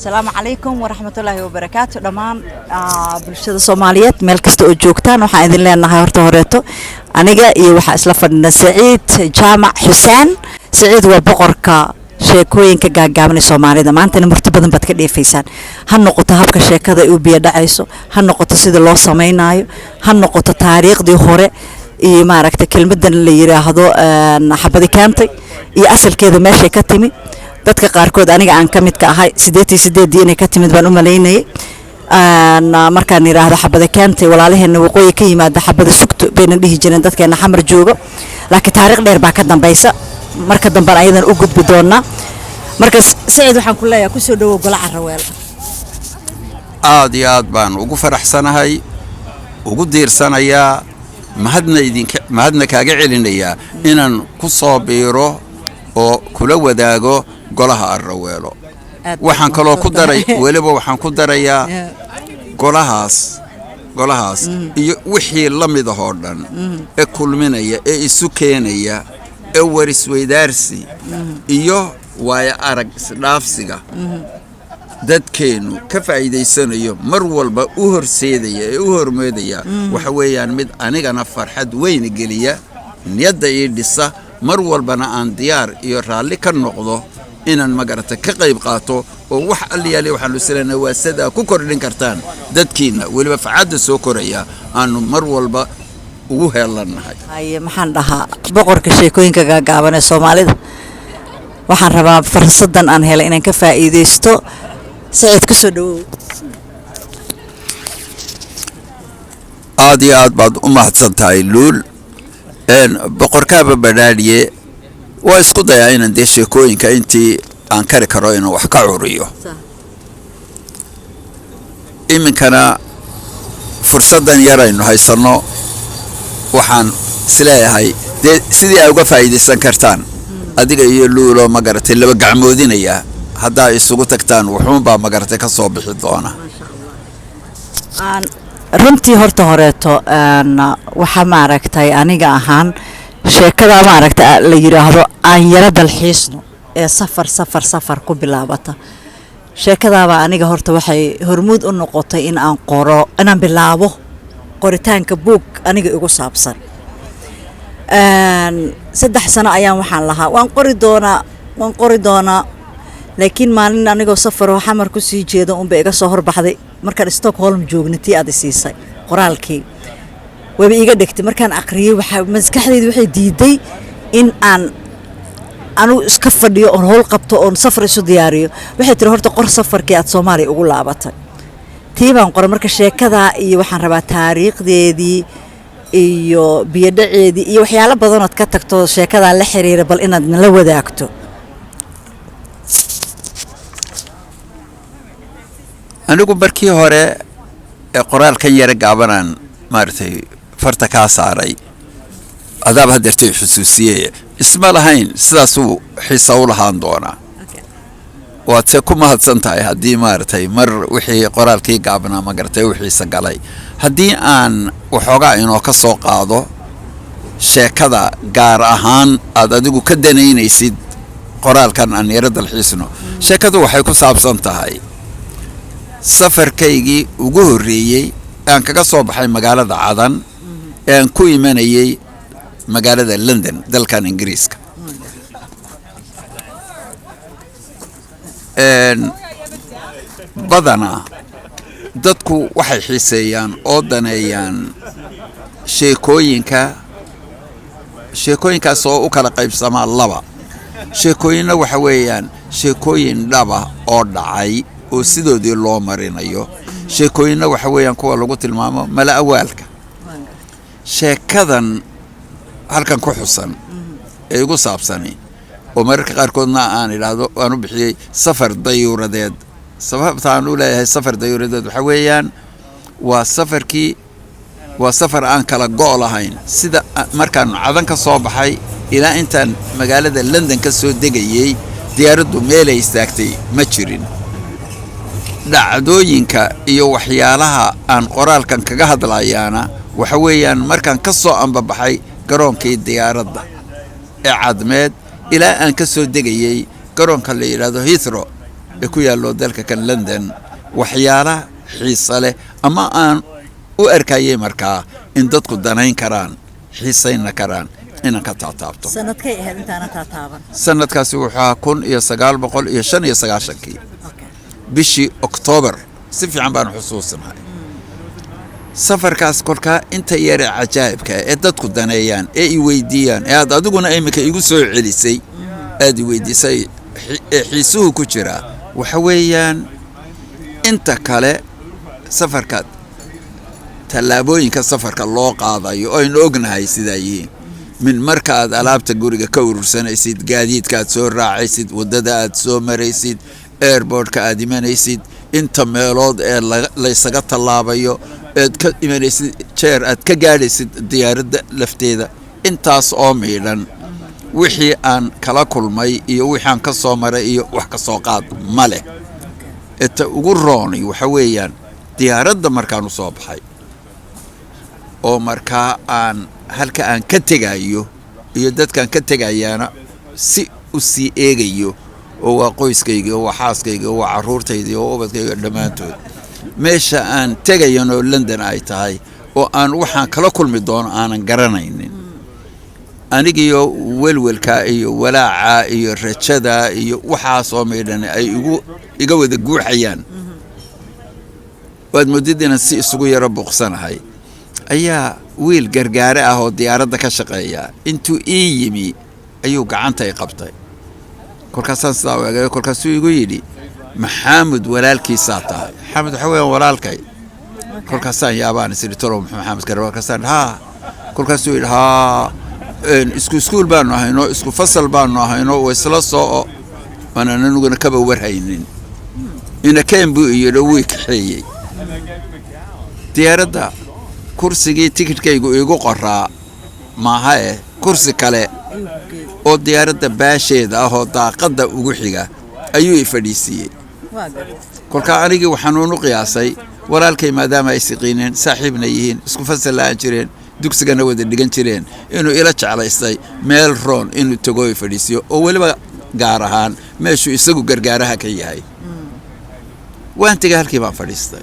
السلام عليكم ورحمة الله وبركاته دمان بالشدة الصوماليات ملك استو جوكتان وحا إذن لنا هاورتو هوريتو أنيقا إيو وحا إسلافنا سعيد جامع حسين سعيد وبقركا sheekooyinka gaagaaban ee Soomaalida maanta marti badan bad ka dheefaysan ha noqoto habka sheekada uu biyo dhacayso ha noqoto sida loo sameeynayo ha noqoto taariikhdii hore iyo maaragtay kelmadan la yiraahdo xabadi kaantay iyo asalkeeda meesha ka timi dadka qaarkood aniga aan kamid ka ahay 88 inay ka timid baan u maleynayay markaan yiraahdo xabadi kaantay walaalaheena waqooyi ka yimaada xabadi sugto been dhihi jireen dadkeena xamar joogo laakiin taariikh dheer baa ka dambaysa marka dambe ayadan u gudbi doona marka Saciid waxaan ku leeyahay ku soo dhawo golaca Raweel aad iyo aad baan ugu faraxsanahay ugu diirsanaya mahadna kaaga celinaya inaan ku soo biiro oo kula wadaago golaha Raweelo waxaan kaloo ku daray waliba waxaan ku darayaa golahaas iyo wixii la mid ah oo dhan ee kulminaya ee isu keenaya waris weydaarsi iyo waaya arag isdhaafsiga dadkeenu ka faa'iideysanayo mar walba u horseedaya ee u hormeedaya waxa weeyaan mid anigana farxad weyn geliya niyadda ii dhisa mar walbana aan diyaar iyo raalli ka noqdo inaan magarata ka qayb qaato oo wax alliyaali waxaan u saleenay waa sida ku kordhin kartaan dadkiina waliba faacada soo koraya aanu mar walba ugu heelanahay ay maxaan dhahaa boqorka sheekooyinka gaagaaban ee Soomaalida waxaan rabaa fursadan aan helay inaan ka faa'iideysto Saciid ku soo dhawow aad iyo aad baad u mahadsantahay luul boqorkaaba badhaadhiye waa isku dayaa inaan dee sheekooyinka intii aan kari karo inaan wax ka curiyo iminkana fursadan yaraynu haysano waxaan isleeyahay sidii ay uga faa'iideysan kartaan adiga iyo luulo magaratay laba gacmoodinaya hadda isugu tagtaan wuxuun baa magaratay ka soo bixi doona runtii horta horeeto waxa maaragtay aniga ahaan sheekada maaragtay la yiraahdo aan yara dalxiisno ee safar ku bilaabata sheekadaaba aniga horta waxay hormuud u noqotay in aan qoro inaan bilaabo qoritaanka book aniga igu saabsan 3 sano ayaan waxaan lahaa waan qori doonaa laakiin maalin anigoo safar oo xamar ku sii jeedo un bay iga soo horbaxday markaan Stockholm joognay aad siisay qoraalkii waba iga dhigtay markaan aqriyay waxa maskaxdaydu waxay diiday in anu iska fadhiyo oo howl qabto oo safar isu diyaariyo waxay tiri horta qor safarkii aad Soomaaliya ugu laabatay tiibaan qoray marka sheekada iyo waxaan rabaa taariikhdeedii iyo biyadhaceedii iyo waxyaalo badan oo ka tagto sheekada la xiriira bal inaad la wadaagto anigu markii hore ee qoraalkan yara gaabanaan maartay farta ka saaray adaab hadartay xusuusiyay isma lahayn sidaas uu xiiso u lahaan doona waad ku mahadsantahay haddii maartay mar wixii qoraalkii gaabnaa ma gartay wixii galay haddii aan waxoogaa inoo ka soo qaado sheekada gaar ahaan aad adigu ka danaynaysid qoraalkan aan yara dalxiisno sheekadu waxay ku saabsan tahay safarkaygii ugu horeeyay aan kaga soo baxay magaalada Cadan aan ku imanayay magaalada London dalkan Ingiriiska badana dadku waxay xiiseeyaan oo daneeyaan sheekooyinkaas oo u kala qaybsamaa laba sheekooyinna waxa weeyaan sheekooyin dhaba oo dhacay oo sidoodii loo marinayo sheekooyinna waxa weeyaan kuwa lagu tilmaamo mala awaalka sheekadan halkan ku xusan ee ugu saabsani oo mararka qaarkoodna aan ilaahdo aan u bixiyay safar dayuuradeed sababta aan u leeyahay safar dayuuradeed waxa weeyaan waa safar aan kala go' lahayn sida markaan Cadan ka soo baxay ilaa intaan magaalada London ka soo degayay diyaaraddu meel ay istaagtay ma jirin dhacdooyinka iyo waxyaalaha aan qoraalkan kaga hadlayaana waxa weeyaan markaan ka soo ambabaxay garoonkii diyaaradda ee Cadmeed ilaa aan ka soo degayay garoonka la yiraahdo Heathrow ku yaallo dalka kan London waxyaalaha xiiso leh ama aan u arkayay markaa in dadku danayn karaan xiisayna karaan inaan ka taataabto sanadkay ahayd intaana taataaban sanadkaasi wuxuu 1995 bishii October si fiican baan xusuusanahay safarkaas kolka inta yar cajaa'ibka ee dadku daneeyaan ee i weydiiyaan ee aad adiguna imika igu soo celisay aad i weydiisay xiisuhu ku jira waxa weeyaan inta kale safarka tallaabooyinka safarka loo qaadayo oo aynu ognahay sidaa yihiin min marka aad alaabta guriga ka urursanaysid gaadiidka aad soo raacaysid waddada aad soo maraysid airportka aad imanaysid inta meelood ee laysaga tallaabayo aad ka imanaysid jeer aad ka gaadhaysid diyaaradda lafteeda intaas oo miidhan wixii aan kala kulmay iyo wixii aan ka soo maray iyo wax ka soo qaad ma leh inta ugu roonay waxa weeyaan diyaaradda markaan u soo baxay oo markaa aan halka aan ka tegayo iyo dadkaan ka tegayaana si u sii eegayo oo waa qoyskayga oo waa xaaskayga oo waa carruurtayda oo ubadkayga dhammaantood meesha aan tegayan oo London ay tahay oo aan waxaan kala kulmi doono aanan garanaynin anigiyo welwelka iyo walaaca iyo rajada iyo waxaas oo meedhan ay iga wada guuxayaan waad moodid inaan si isugu yaro buuqsanahay ayaa wiil gargaare ah oo diyaaradda ka shaqeeya intuu ii yimi ayuu gacanta i qabtay kolkaasaan sidaa u eegay kolkaasuu igu yidhi maxamed walaalkiisaa tahay maxamed waxa weeyaan walaalkay kolkaasaan yaabaan isiri tolo maxamed garba kolkaasaan haa kolkaasuu yidhi haa isku iskuul baanu ahayno isku fasal baanu ahayno way isla soo aanan aniguna kaba warhaynin ina keen buu yidhi wuu kaxeeyey diyaaradda kursigii tikidhkaygu igu qoraa maaha kursi kale oo diyaaradda baasheeda ah oo daaqadda ugu xiga ayuu i fadhiisiiyey kolka anigii waxaan u qiyaasay walaalkay maadaama ay siqiineen saaxiibna yihiin isku fasal la'aan jireen dugsigana wada dhigan jireen inuu ila jeclaystay meel roon inuu tago i fadhiisiyo oo weliba gaar ahaan meeshuu isagu gargaaraha ka yahay waan tegay halkii baan fadhiistay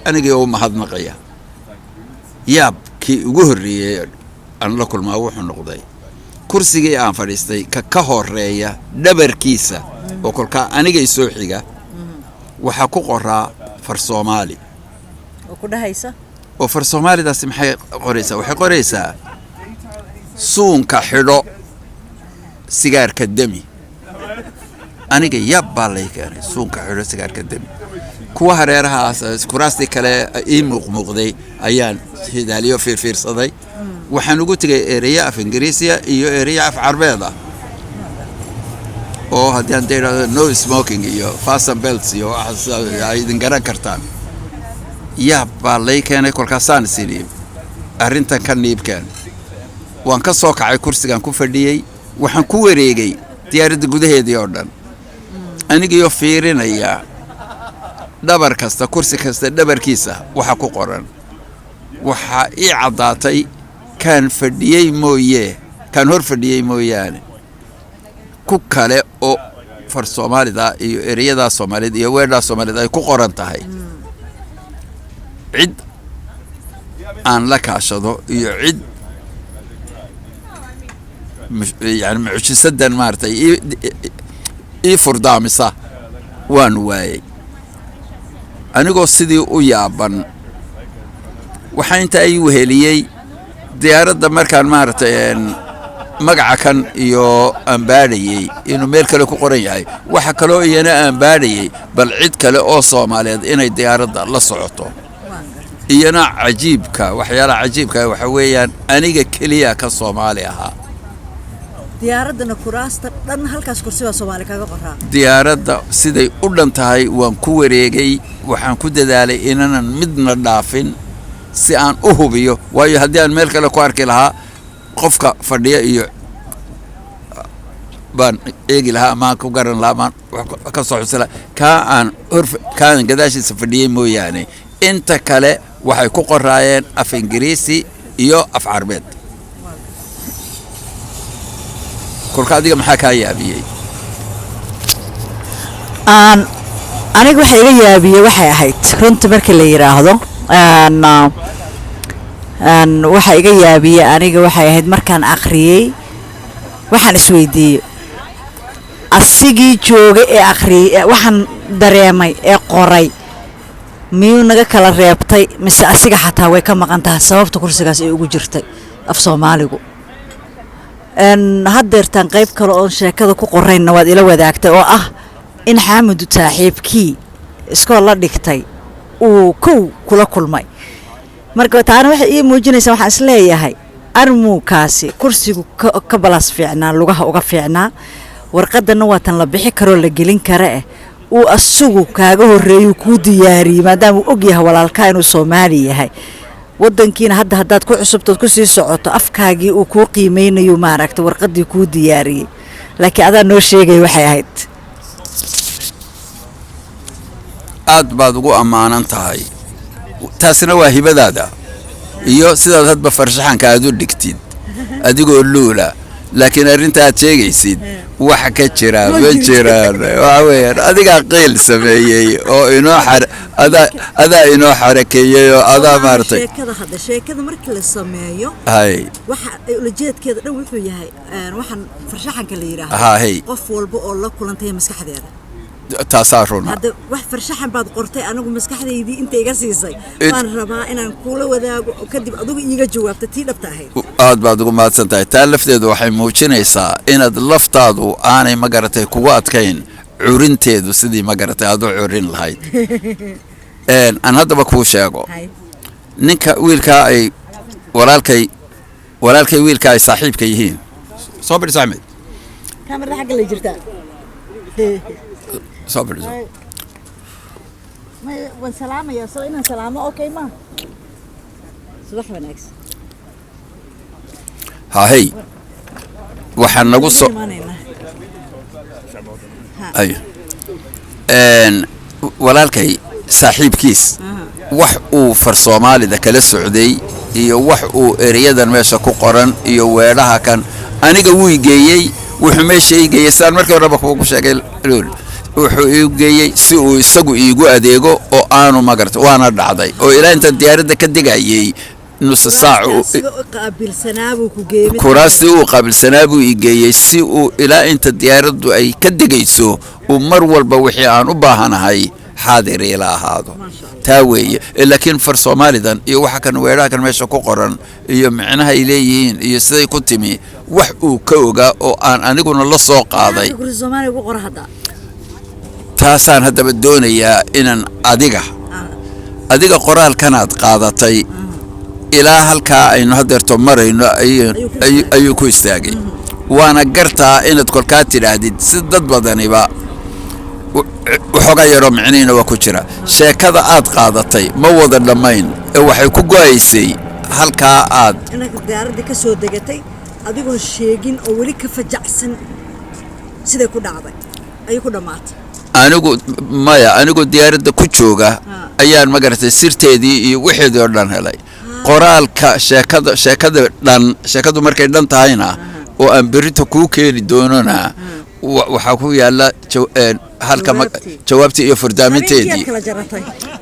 anigii oo mahadnaqaya yaabkii ugu horreeyey aan la kulmaa wuxuu noqday kursigii aan fadhiistay ka horeeya dhabarkiisa oo kolkaa aniga soo xiga waxa ku qoraa far Soomaali oo ku dhahaysa oo far Soomaalidaas maxay qoraysaa waxay qoraysaa suunka xidho sigaarka dami aniga yabbaa lay keenay suunka xidho sigaarka dami kuwa hareerahaas kuraasti kale ii muuqday ayaan hidaaliyo fiirsaday waxaan ugu tagay ereya af Ingiriisiya iyo ereya af Carbeed ah oo haddii aan deeyo no smoking iyo fasten belts iyo ay idin garan kartaan yabbaa lay keenay kolkaasaan sidii arrintan ka niibkeen waan ka soo kacay kursigan ku fadhiyay waxaan ku wareegay diyaaradda gudaheedii oo dhan anigoo fiirinaya dhabar kasta kursi kasta dhabarkiisa waxa ku qoran waxa ii cadaatay kan fadhiyay mooyee kan hor fadhiyay mooyaane ku kale oo far Soomaalida iyo ereyada Soomaalida iyo weedha Soomaalida ay ku qoran tahay cid aan la kaashado iyo cid يعني معجزة مارتي فردامسة وان واي أنا قو سيدي ويابن وحين تأي وهليي ديارة مركان مارتي مقع كان يو أنباري إنه ميركا لكو قرية وحكالو إيانا أنباري بل عيد كالي أوصو ماليد إنا ديارة الله صعوتو إيانا عجيبك وحيالا عجيبك وحويا أنيقا كليا كالصومالي أها diyaaradana kuraasta dhan halkaas kursiga Soomaali kaga qoraa diyaaradda siday u dhantahay waan ku wareegay waxaan ku dadaalay inaanan midna dhaafin si aan u hubiyo waayo haddii aan meel kale ku arki lahaa qofka fadhiya iyo baan eegi lahaa ama ku garan lahaa ka soo xusala kaan gadaashiisa fadhiyay mooyaane inta kale waxay ku qoraayeen af Ingiriisi iyo af Carbeed kolka adiga maxaa ka yaabiyay aniga waxa iga yaabiyey waxay ahayd runtii markii la yiraahdo waxa iga yaabiyey aniga waxay ahayd markaan akhriyay waxaan isweydiiyey asigii joogay ee akhriyay waxaan dareemay ee qoray miyuu naga kala reebtay mise asiga xataa way ka maqan tahay sababta kursigaas ay ugu jirtay af Soomaaligu haddeertaan qayb kale oo sheekada ku qorayna waad ila wadaagtay oo ah in Xaamud saaxiibkii iskool la dhigtay uu kula kulmay marka taana waxa ii muujinaysaa waxaan isleeyahay armuukaasi kursigu ka balas fiicnaa lugaha uga fiicnaa warqadana waa tan la bixi karo la gelin kara uu asugu kaaga horeeyo ku diyaariyay maadaama uu og yahay walaalka inuu Soomaali yahay wadankiina haddaad ku cusubtood ku sii socoto afkaagii uu ku qiimeynayo maaragtay warqadii ku diyaariyay laakiin adaa noo sheegay waxay ahayd aad baad ugu amaanan tahay taasina waa hibadaada iyo sidaad hadba farshaxanka aad u dhigtid adigoo luula laakiin arrinta aad sheegaysid waxa ka jira ma jiraan waxa weeyaan adigaa qiil sameeyey oo adaa inoo xarakeeyey oo adaa maartay sheekada markii la sameeyo waxa ujeedkeeda dhan wuxuu yahay waxaan farshaxanka la yiraahdo qof walba oo la kulantay maskaxdeeda taasarun hada wax farshaxan baad qortay anigu maskaxdeydii inta iga siisay waan rabaa inaan kula wadaago kadib adigu iiga jawaabto tii dhabta ahayd aad baad ugu mahadsantahay taa lafteedu waxay muujinaysaa inaad laftaadu aanay magaratay kugu adkayn curinteedu sidii magaratay aad u curin lahayd aan haddaba kuu sheego ninka wiilka ay walaalkay wiilka ay saaxiibka yihiin soo bari Axmed kamarada xagga la jirtaa صبر ما والسلامة يا صوينا سلامة أوكي ما صباح ونكس هاي وحنا نقص أي walaalkay saaxiibkiis wax uu farsoomaali da kala socday iyo wax uu eriyadan meesha ku qoran iyo weedhaha kan aniga wuu geeyay wuxuu meesha geeyay saan markii hore ku sheegay wuxuu ii geeyay si uu isagu iigu adeego oo aanu magarto waana dhacday oo ilaa inta diyaaradda ka digayay nus saac qaabilsanaabu ku geeyay kuraasti uu qaabilsanaabu ii geeyay si uu ilaa inta diyaaraddu ay ka digayso uu mar walba wixii aan u baahanahay xaadir ila ahaado taa weeye laakiin far Soomaalidan iyo waxa kan weeraha kan meesha ku qoran iyo macnaha ay leeyihiin iyo siday ku timi wax uu ka ogaa oo aan aniguna la soo qaaday Soomaaliga ku qor hada taasaan haddaba doonayaa inaan adiga qoraalkanaad qaadatay ilaa halkaa aynu hadeerto marayno ayuu ku istaagay waana gartaa inaad kolkaa tidhaahdid si dad badaniba waxoogaa yaroo micnihiina waa ku jira sheekada aad qaadatay ma wada dhammayn ee waxay ku go'aysay halkaa aad inaad diyaaradda ka soo degatay adigoo sheegin oo weli ka fajacsan siday ku dhacday ayuu ku dhamaatay anigu diyaaradda ku jooga ayaan magaratay sirteedii iyo wixeedii oo dhan helay qoraalka sheekadu markay dhan tahayna oo aan berrito kuu keeni doonona waxaa ku yaala halka jawaabtii iyo furdaaminteedii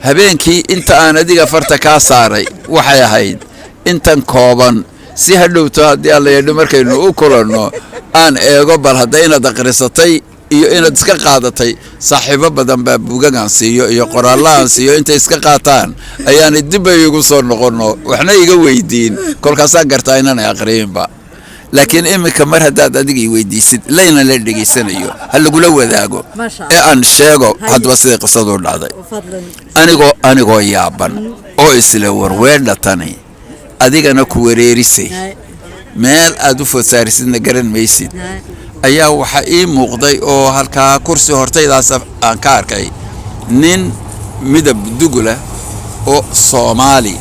habeenkii inta aan adiga farta kaa saaray waxay ahayd intan kooban si hadhowto haddii alla yidhi markaynu u kulanno aan eego bal hadda inaad akhrisatay iyo inaad iska qaadatay saaxiibo badan baa buugagan siiyo iyo qoraallahan siiyo intay iska qaataan ayaanay dib ay igu soo noqonno waxna iga weydiin kolkaasaan gartaa inaanay aqriyinba laakiin iminka mar haddaad adiga i weydiisid layna la dhegaysanayo ha lagula wadaago ee aan sheego haddaba siday qisadu dhacday anigoo yaaban oo isla warweedha tani adigana ku wareerisay meel aad u fodsaarisidna garan maysid ayaa waxa ii muuqday oo halkaa kursi hortaydaas aan ka arkay nin midab dugula oo Soomaali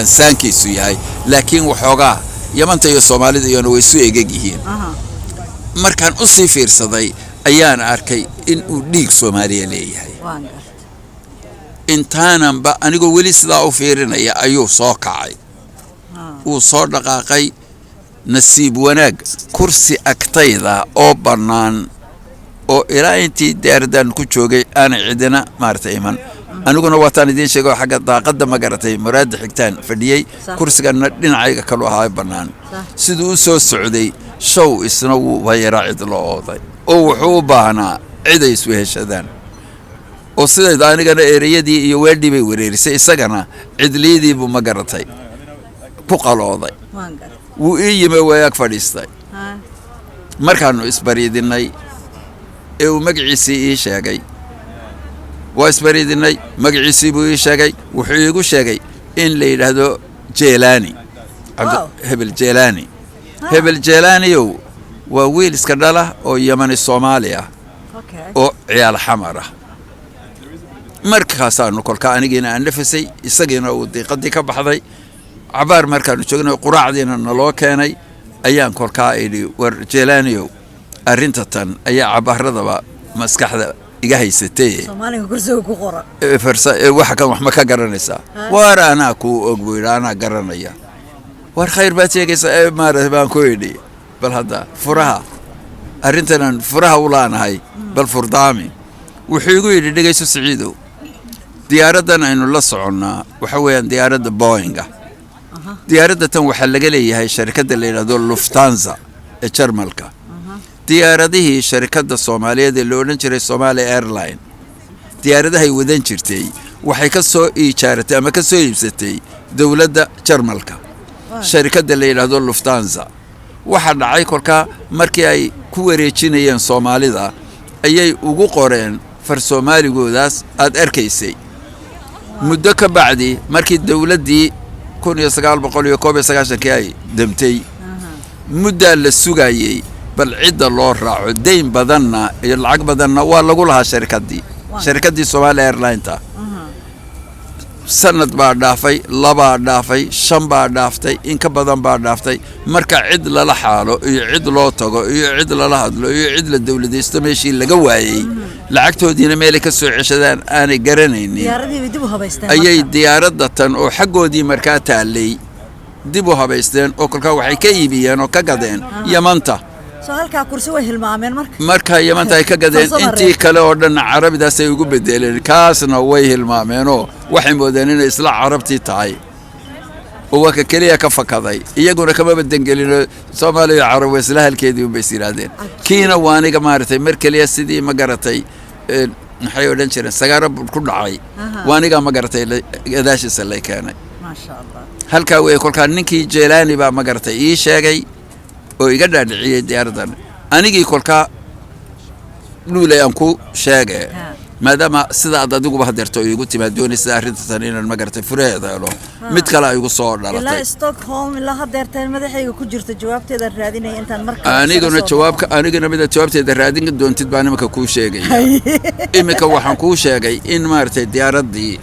saankiisu yahay laakiin waxoogaa Yamanta iyo Soomaalida iyana way soo eegayeen markaan u sii fiirsaday ayaan arkay in uu dhiig Soomaaliya leeyahay intaananba anigoo weli sidaa u fiirinaya ayuu soo kacay uu soo dhaqaaqay nasiib wanaag kursi agtayda oo bannaan oo ilaa intii diyaaradan ku joogay aan cidina maartay iman aniguna waataan idiin sheegay xagga daaqada ma garatay muraad xigtaan fadhiyay kursigana dhinacayga kale ahaa banaan sidoo uu soo socday show isna wuu wayraa cid loo ooday oo wuxuu u baahnaa cid ay isku heshadaan oo sidaa anigana ereyadii iyo weedii bay wareerisay isagana cidliidii buu ma garatay ku qalooday wuu ii yimi wayaag fadhiistay markaanu isbariidinay ee uu magaciisii ii sheegay waa isbariidinay magaciisii buu ii sheegay wuxuu iigu sheegay in la yidhaahdo jeelaani hebel jeelaaniyow waa wiil iska dhala oo yamani soomaali ah oo ciyaal xamar ah markaasaanu kolkaa anigiina aan nafasay isagiina uu diiqadii ka baxday cabaar markaanu joognay quraacdiina naloo keenay ayaan kolkaa idhi war jeelaaniyow arrinta tan ayaa cabaaradaba maskaxda iga haysatay Soomaaliga kursiga ku qoran waxa kan wax ma ka garanaysaa war anaa ku og buu anaa garanaya war khayr baad sheegaysaa maarad baan ku idhi bal hadda furaha arrintan furaha u laanahay bal furdaami wuxuu igu yidhi dhageyso Siciidow diyaaradan aynu la soconnaa waxa weeyaan diyaaradda Boeing diyaaradda tan waxa laga leeyahay shirkadda la yiraahdo Lufthansa ee Jarmalka diyaaradihii shirkadda Soomaaliyeed ee loo dhan jiray Somali Airline diyaaradahay wadan jirtay waxay ka soo iijaaratay ama ka soo iibsatay dawladda Jarmalka shirkadda la yiraahdo Lufthansa waxa dhacay kolka markii ay ku wareejinayeen Soomaalida ayay ugu qoreen far Soomaaligoodaas aad arkaysay muddo ka bacdi markii dawladdii 1991 ay damtay muddo la sugayay bal cid loo raaco deyn badanna iyo lacag badanna waa lagu lahaa shirkaddii Somali Airline ta sanad baa dhaafay laba dhaafay shan baa dhaaftay in ka badan baa dhaaftay marka cid lala xaalo iyo cid loo tago iyo cid lala hadlo iyo cid la dawladeysto meeshii laga waayay lacagtoodiina meel ka soo ceshadaan aanay garanaynin diyaaradii dib u habaysteen ayay diyaaradda tan oo xagoodii markaa taalay dib u habaysteen oo kolka waxay ka iibiyeen oo ka gadeen Yamanta soo halka kursi way hilmaameen marka Yamanta ay ka gadeen intii kale oo dhan Carabidaas ay ugu bedeleen kaasna way hilmaameen oo waxay moodeen in isla Carabtii tahay oo ka kaliya ka fakaday iyaguna kama badangelino Soomaaliya Carab isla halkeedii u beesiraadeen kiina waaniga maartay mar kaliya sidii ma garatay maxay oo dhan jireen sagaara ku dhacay waaniga ma garatay gadaashiisa la keenay ma sha Allah halka way kolka ninkii Jeelaani baa ma garatay ii sheegay oo iga dhaadhiciyay diyaaradan anigii kolka luulay aan ku sheegay maadaama sida aad adiguba hadeerto igu timaadoonaysay arrintan inaan ma garatay fureeda helo mid kale ay igu soo dhalatay ilaa Stockholm ilaa hadeerteen madaxayga ku jirta jawaabteeda raadinay intaan markaa aniguna mid jawaabteeda raadin doontid baan imika ku sheegay imika waxaan ku sheegay in maartay diyaaradii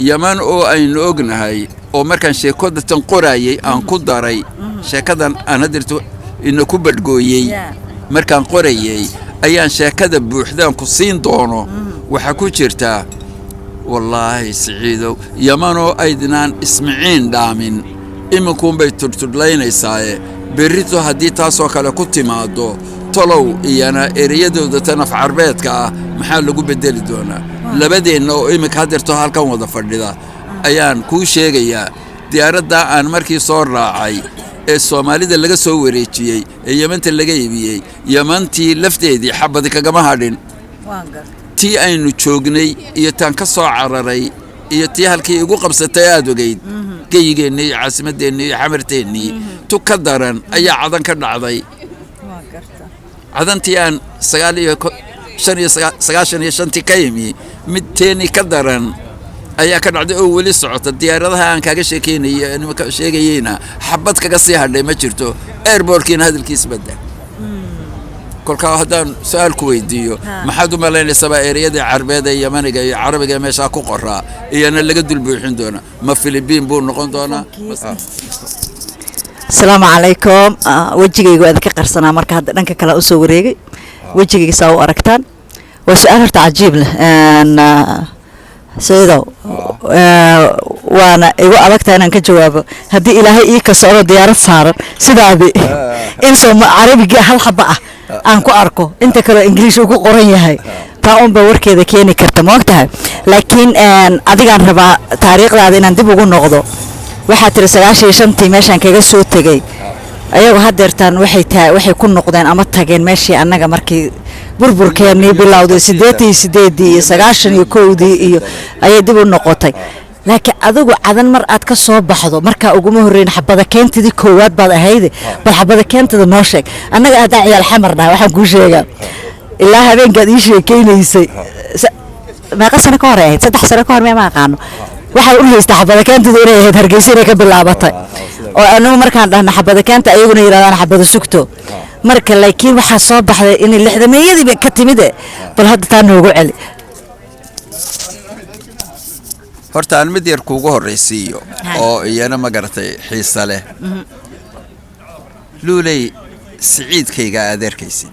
Yaman oo aynu ognahay oo markaan sheekada tan qorayay aan ku daray sheekadan aan hadirto in ku badgooyay markaan qorayay ayaan sheekada buuxdaan ku siin doono waxa ku jirta wallahi Siciidow Yaman oo aydnaan ismiciin dhaamin iminkuun bay turtudlaynaysaa berrito haddii taasoo kale ku timaado tolow iyana ereyadooda tanaf carbeedka ah maxaa lagu bedeli doonaa labadeenna oo imika hadirto halkan wada fadhida ayaan ku sheegayaa diyaaradda aan markii soo raacay ee Soomaalida laga soo wareejiyay ee Yamanta laga iibiyay Yamantii lafteedii xabadi kagama hadhin tii aynu joognay iyo tan ka soo cararay iyo tii halkii ugu qabsatay aad ogeyd geyigeennii caasimadeennii xamarteennii tu ka daran ayaa cadan ka dhacday cadantii aan 95 ka yimi mid teeni ka daran ayaa ka dhacday oo wali socota diyaaradaha aan kaaga sheekeynay nimka sheegayayna xabad kaga sii hadhay ma jirto airportkiina hadalkiis badda kolka hadaan su'aal ku weydiiyo maxaad u malaynaysaa ereyada Carbeed ee Yamaniga iyo Carabiga meesha ku qoraa iyana laga dul buuxin doona ma Philippine buu noqon doona السلام عليكم وجهي وأذا كقرصنا مركز هذا دنك كلا أسوريجي وجهي ساو أركتان وسؤال عجيب له أن سيدو وانا ايغو ادagta inaan ka jawaabo hadii ilaahay ii ka soo diyaarad saaran sidaadi in soo carabiga hal xaba ah aan ku arko inta kale English ugu qoran yahay taa un ba warkeeda keeni karta ma ogtahay laakiin adigaan rabaa taariikhdaada inaan dib ugu noqdo waxa tiri 95tii meeshan kaga soo tagay ayagu hadeertaan waxay ku noqdeen ama tageen meeshii annaga markii burburkeennii bilowday 88 iyo 91 iyo ayay dib u noqotay laakiin adigu cadan mar aad ka soo baxdo marka ugu horeyn xabada keentidii koowaad baad ahayd bal xabada keentada noo sheeg annaga aad ciyaal xamarna waxaan ku sheegaa ilaa habeenkaad ii sheekeynaysay ma qasana ka hor ahayd 3 sano ka hor ma aqaano waxa u leeyahay xabada keentada inay ahayd Hargeysa ka bilaabatay oo anu markaan dhahna xabada keenta ayaguna yiraahdaan xabada sugto marka laakiin waxa soo baxday in 60meeyadii ka timid bal hadda taan noogu celi horta aan mid yar kuugu horeysiiyo oo iyana ma garatay xiisa leh luulay siciidkayga adeerkaysid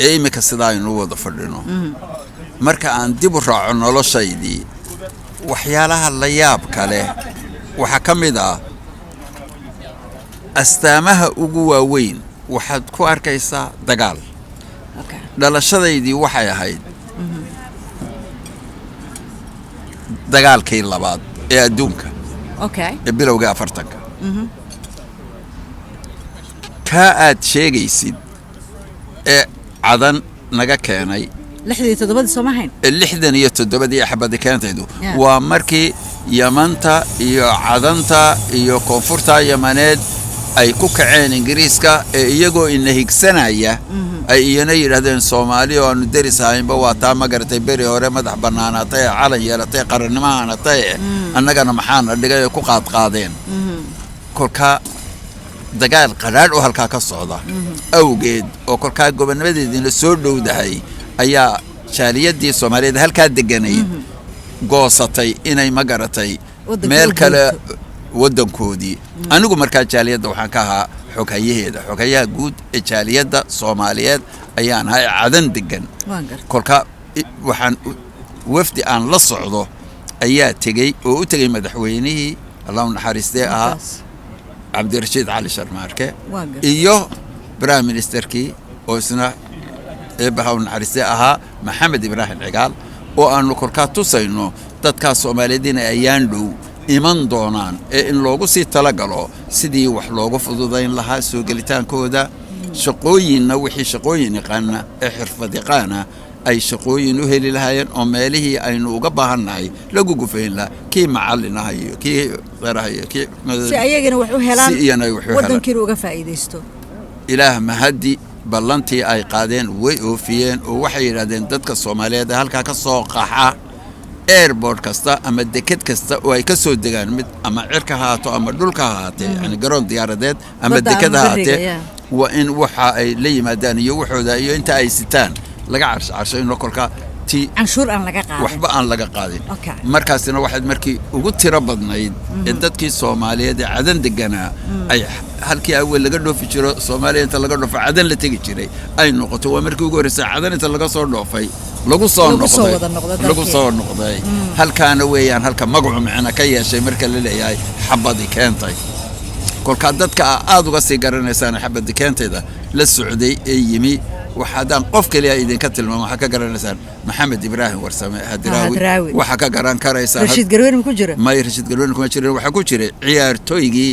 ee imika sidaa aynu wada fadhino marka aan dib u raaco noloshaydii waxyaalaha la yaab kale waxa ka mid ah astaamaha ugu waaweyn waxaad ku arkaysaa dagaal dhalashadaydii waxay ahayd dagaalkii labaad ee adduunka ee bilowga 40ka ka aad sheegaysid ee cadan naga keenay 67 Soomaaliya 67 xabada keentaydu waa markii Yamanta iyo Cadanta iyo Koonfurta Yamaneed ay ku kaceen Ingiriiska ee iyagoo ina higsanaya ay iyana yiraahdeen Soomaaliya oo darisaayinba waa taa ma garatay beri hore madax banaanaatay calan yeelatay qarannimaanatay annagana maxaan dhigay ku qaadqaadeen kolka dagaal qaraar oo halka ka socda awgeed oo kolka gobonnimadeedina soo dhowdahay ayaa jaaliyadii Soomaaliyeed halka deganay goosatay inay ma garatay meel kale wadankoodii anigu markaa jaaliyadda waxaan ka ahaa xogayaha guud ee jaaliyadda Soomaaliyeed ayaan ahay cadan degan kolka waxaan wafdi aan la socdo ayaa tagay oo u tagay madaxweynihii Allah naxariistay ahaa Cabdirashiid Cali Sharmaarke iyo Prime Ministerkii oo isna eebaha naxariistay ahaa Maxamed Ibrahim Cigaal oo aanu kolka tusayno dadka Soomaaliyeed ayaan dhow iman doonaan ee in loogu sii talagalo sidii wax loogu fududayn lahaa soo gelitaankooda shaqooyinna wixii shaqooyin yaqaana ee xirfad yaqaana ay shaqooyin u heli lahaayeen oo meelihii aynu uga baahannahay lagu gufayn lahaa kii macallinaha iyo kii qaraha kii si ayagana wax u helaan wadankii uga faa'iideysto ilaah mahadi ballantii ay qaadeen way oofiyeen oo waxay yiraahdeen dadka Soomaaliyeed halka ka soo qaxa airport kasta ama deked kasta oo ay ka soo degaan mid ama cirka haato ama dhulka haatee yani garoon diyaaradeed ama deked haatee waa in waxa ay la yimaadaan iyo waxooda iyo inta ay sitaan laga carsho in kolka ti canshuur aan laga qaadin waxba aan laga qaadin markaasina waxaad markii ugu tiro badnayd ee dadkii Soomaaliyeed ee cadan deganaa ay halkii awal laga dhoofi jiro Soomaaliya inta laga dhoofo cadan la tagi jiray ay noqoto waa markii ugu horeysay cadan inta laga soo dhoofay lagu soo noqday halkaana weeyaan halka magacu macna ka yeeshay marka la leeyahay xabadi keentay kolka dadka aad uga sii garanaysaan xabadi keentayda la socday ee yimi waxaan qof kaliya idinka tilmaamo waxa ka garanaysaan Maxamed Ibrahim Warsame Hadraawi waxa ka garan karaysan Rashid Garween ku jira Rashid Garween kuma jira waxa ku jira ciyaartooygii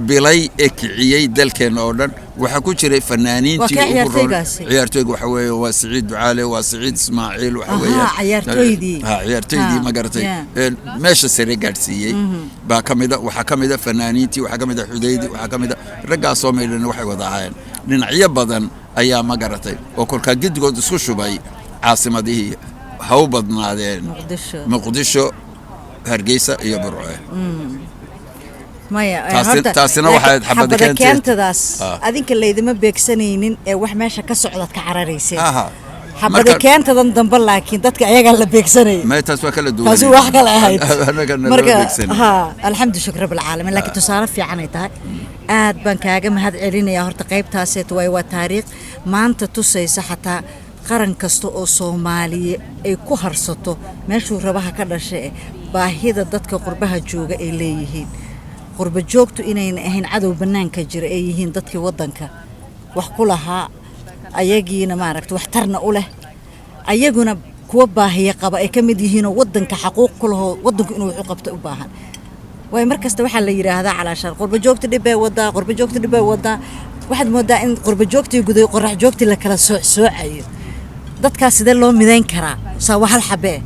bilay ekciyay dalkeena oo dhan waxa ku jiray fanaaniintii ugu roon ciyaartooyga waxa weeye waa Saciid Ducaale waa Saciid Ismaaciil waxa weeye ciyaartooydii ma garatay meesha sare gaarsiiyay ba kamida waxa kamida fanaaniintii waxa kamida Xudaydi waxa kamida ragga Soomaaliyeed waxay wada ahaayeen dhinacyo badan ayaa ma garatay oo kolka gidigood isku shubay caasimadii haw badnaadeen Muqdisho Hargeysa iyo Burco maya taasina waxay xabada keentadaas adinka leedama beegsanaynin ee wax meesha ka socda ka cararaysay xabada keentadan dambe laakiin dadka ayaga la beegsanay ma taas waa kala duwan taas wax kala ahayd marka alxamdulillah rabbil caalamiin laakiin tusaale fiican ay tahay aad baan kaaga mahad celinayaa horta qaybtaas waa taariikh maanta tusaysa xataa qaran kasta oo Soomaaliya ay ku harsato meeshuu rabaha ka dhashay baahida dadka qurbaha jooga ay leeyihiin qurba joogtu inayna ahayn cadow banaanka jira ay yihiin dadkii wadanka wax ku lahaa ayagiina maaragtay wax tarna u leh ayaguna kuwa baahiya qaba ay kamid yihiin wadanka xaquuq ku laho wadanku inuu wax u qabto u baahan way markasta waxa la yiraahdaa calaashan qurba joogta dhibay wada waxaad moodaa in qurba joogtii guday qorax joogtii la kala soocayo dadka sida loo midayn karaa saa hal xabee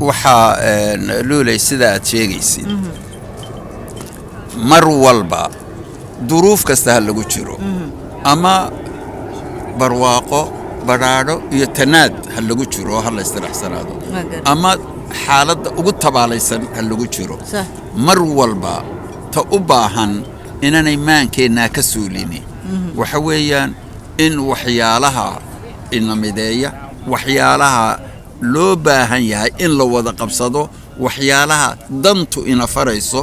waxa luulay sida aad sheegaysid mar walba duruuf kasta lagu jiro ama barwaaqo baraado iyo tanaad lagu jiro hal istiraxsanaado ama xaaladda ugu tabaalaysan lagu jiro mar walba ta u baahan inanay maankeena ka suulini waxa weeyaan in waxyaalaha inamideeya waxyaalaha loo baahan yahay in la wada qabsado waxyaalaha dantu ina farayso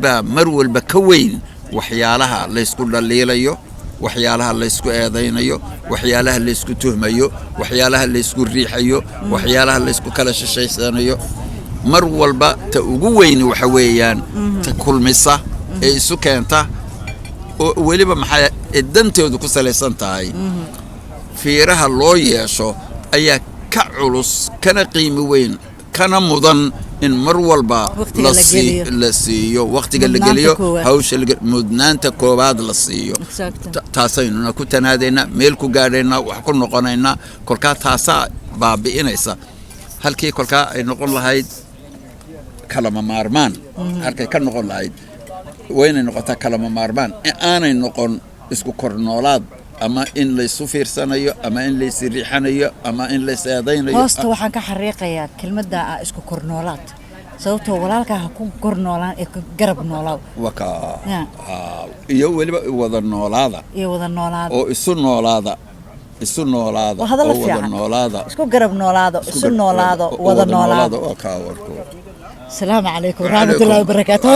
ba mar walba ka weyn waxyaalaha la isku dhaliilayo waxyaalaha la isku eedaynayo waxyaalaha la isku tuhmayo waxyaalaha la isku riixayo waxyaalaha la isku kala shisheysanayo mar walba ta ugu weyn waxa weeyaan ta kulmisa ee isu keenta oo waliba maxay dantoodu ku saleysan tahay fiiraha loo yeesho ayaa ka culus kana qiimo weyn kana mudan in mar walba la siiyo waqtiga la geliyo hawsha mudnaanta koobaad la siiyo taasaynu ku tanaadayna meel ku gaadhayna wax ku noqonayna kolka taasa baabi'inaysa halkii kolka ay noqon lahayd kalama maarmaan halkay ka noqon lahayd wayna noqotaa kalama maarmaan aanay noqon isku kornoolaad ama in la isu fiirsanayo ama in la isriixanayo ama in la isaadeeynayo hoosta waxaan ka xariiqayaa kelmadda isku kornoolaad sababtoo walaalka ha ku kornoolaan ee garab noolaaw waka iyo waliba wada noolaada oo isu noolaada oo wada noolaada isku garab noolaado isu noolaado wada noolaado waka warko السلام عليكم ورحمة الله وبركاته.